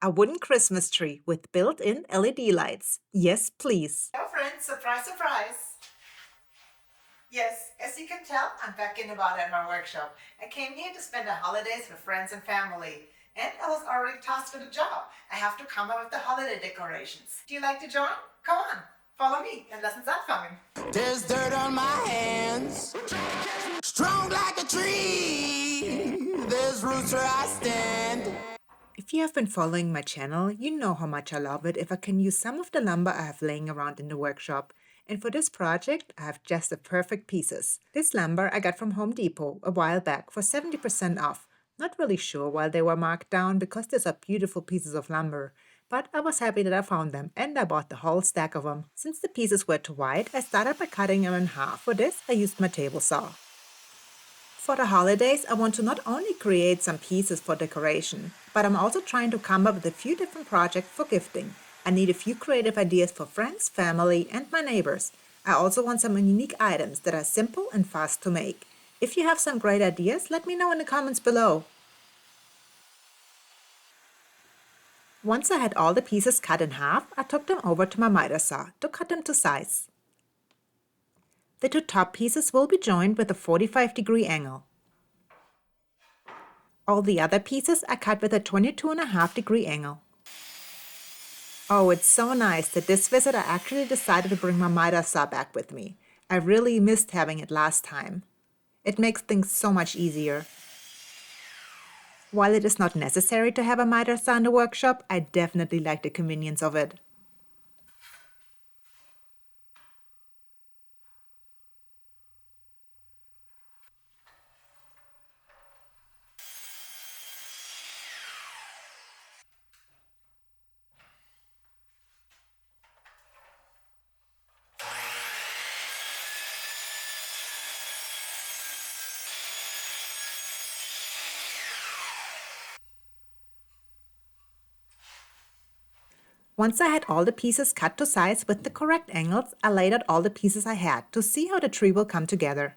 A wooden Christmas tree with built-in LED lights. Yes, please. Hello friends, surprise, surprise. Yes, as you can tell, I'm back in Nevada at my workshop. I came here to spend the holidays with friends and family. And I was already tasked with a job. I have to come up with the holiday decorations. Do you like to join? Come on, follow me and lessons anfangen. There's dirt on my hands, strong like a tree. There's roots where I stand. If you have been following my channel, you know how much I love it if I can use some of the lumber I have laying around in the workshop. And for this project, I have just the perfect pieces. This lumber I got from Home Depot a while back for 70% off. Not really sure why they were marked down because these are beautiful pieces of lumber. But I was happy that I found them and I bought the whole stack of them. Since the pieces were too wide, I started by cutting them in half. For this, I used my table saw. For the holidays, I want to not only create some pieces for decoration, but I'm also trying to come up with a few different projects for gifting. I need a few creative ideas for friends, family, and my neighbors. I also want some unique items that are simple and fast to make. If you have some great ideas, let me know in the comments below. Once I had all the pieces cut in half, I took them over to my miter saw to cut them to size. The two top pieces will be joined with a 45-degree angle. All the other pieces I cut with a 22.5-degree angle. Oh, it's so nice that this visit I actually decided to bring my miter saw back with me. I really missed having it last time. It makes things so much easier. While it is not necessary to have a miter saw in the workshop, I definitely like the convenience of it. Once I had all the pieces cut to size with the correct angles, I laid out all the pieces I had to see how the tree will come together.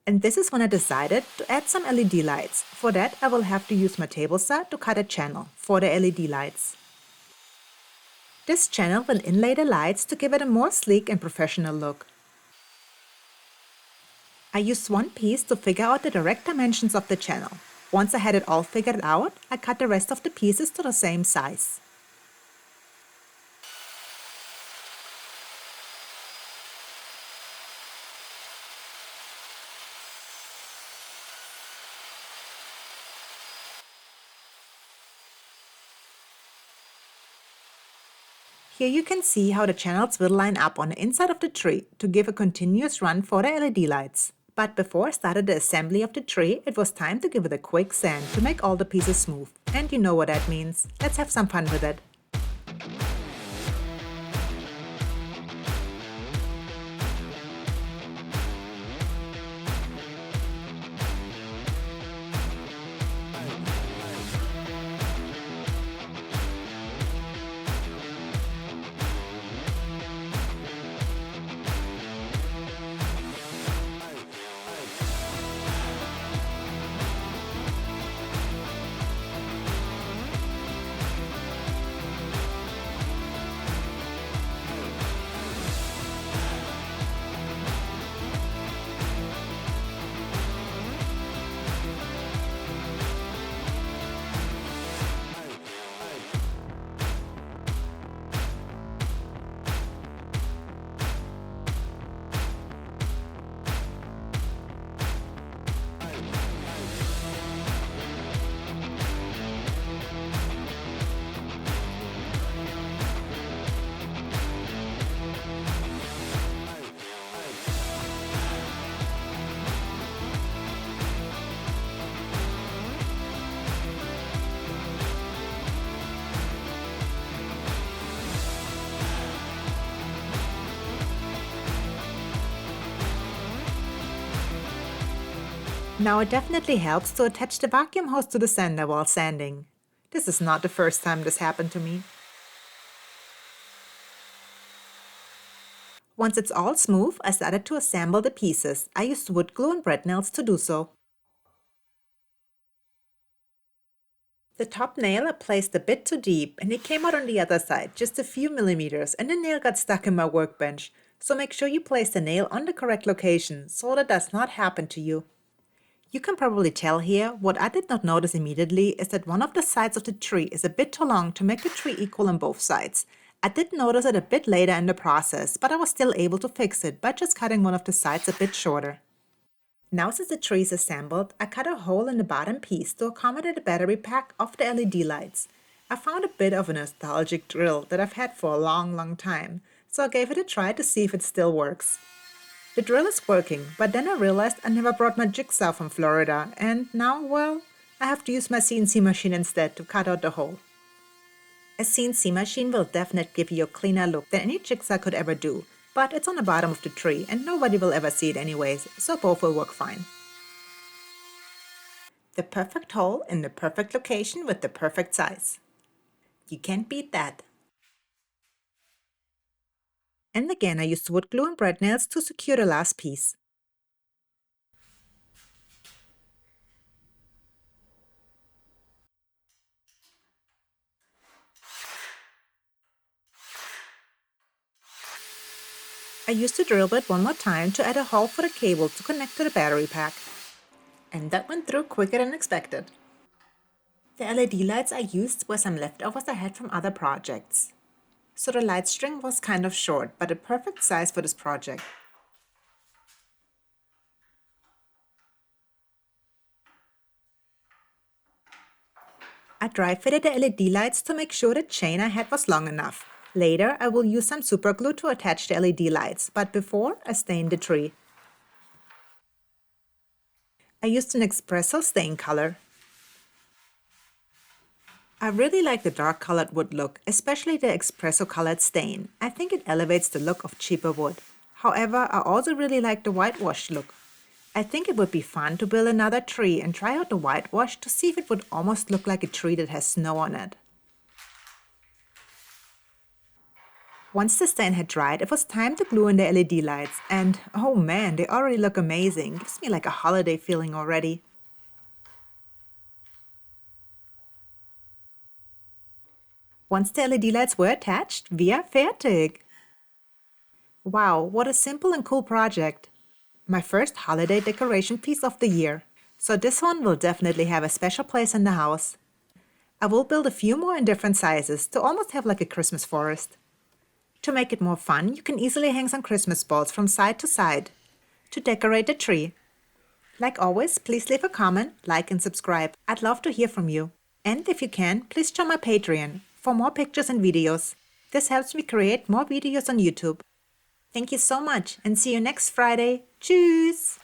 And this is when I decided to add some LED lights. For that, I will have to use my table saw to cut a channel for the LED lights. This channel will inlay the lights to give it a more sleek and professional look. I used one piece to figure out the direct dimensions of the channel. Once I had it all figured out, I cut the rest of the pieces to the same size. Here you can see how the channels will line up on the inside of the tree to give a continuous run for the LED lights. But before I started the assembly of the tree, it was time to give it a quick sand to make all the pieces smooth. And you know what that means. Let's have some fun with it. Now it definitely helps to attach the vacuum hose to the sander while sanding. This is not the first time this happened to me. Once it's all smooth, I started to assemble the pieces. I used wood glue and brad nails to do so. The top nail I placed a bit too deep and it came out on the other side, just a few millimeters, and the nail got stuck in my workbench. So make sure you place the nail on the correct location so that does not happen to you. You can probably tell here, what I did not notice immediately is that one of the sides of the tree is a bit too long to make the tree equal on both sides. I did notice it a bit later in the process, but I was still able to fix it by just cutting one of the sides a bit shorter. Now since the tree is assembled, I cut a hole in the bottom piece to accommodate the battery pack of the LED lights. I found a bit of a nostalgic drill that I've had for a long time, so I gave it a try to see if it still works. The drill is working, but then I realized I never brought my jigsaw from Florida, and now, well, I have to use my CNC machine instead to cut out the hole. A CNC machine will definitely give you a cleaner look than any jigsaw could ever do, but it's on the bottom of the tree and nobody will ever see it anyways, so both will work fine. The perfect hole in the perfect location with the perfect size. You can't beat that. And again, I used wood glue and brad nails to secure the last piece. I used the drill bit one more time to add a hole for the cable to connect to the battery pack. And that went through quicker than expected. The LED lights I used were some leftovers I had from other projects. So the light string was kind of short, but a perfect size for this project. I dry fitted the LED lights to make sure the chain I had was long enough. Later, I will use some super glue to attach the LED lights, but before, I stained the tree. I used an espresso stain color. I really like the dark colored wood look, especially the espresso colored stain. I think it elevates the look of cheaper wood. However, I also really like the whitewashed look. I think it would be fun to build another tree and try out the whitewash to see if it would almost look like a tree that has snow on it. Once the stain had dried, it was time to glue in the LED lights, and oh man, they already look amazing. Gives me like a holiday feeling already. Once the LED lights were attached, we are fertig! Wow, what a simple and cool project! My first holiday decoration piece of the year. So this one will definitely have a special place in the house. I will build a few more in different sizes to almost have like a Christmas forest. To make it more fun, you can easily hang some Christmas balls from side to side to decorate the tree. Like always, please leave a comment, like and subscribe. I'd love to hear from you. And if you can, please join my Patreon for more pictures and videos. This helps me create more videos on YouTube. Thank you so much and see you next Friday. Tschüss!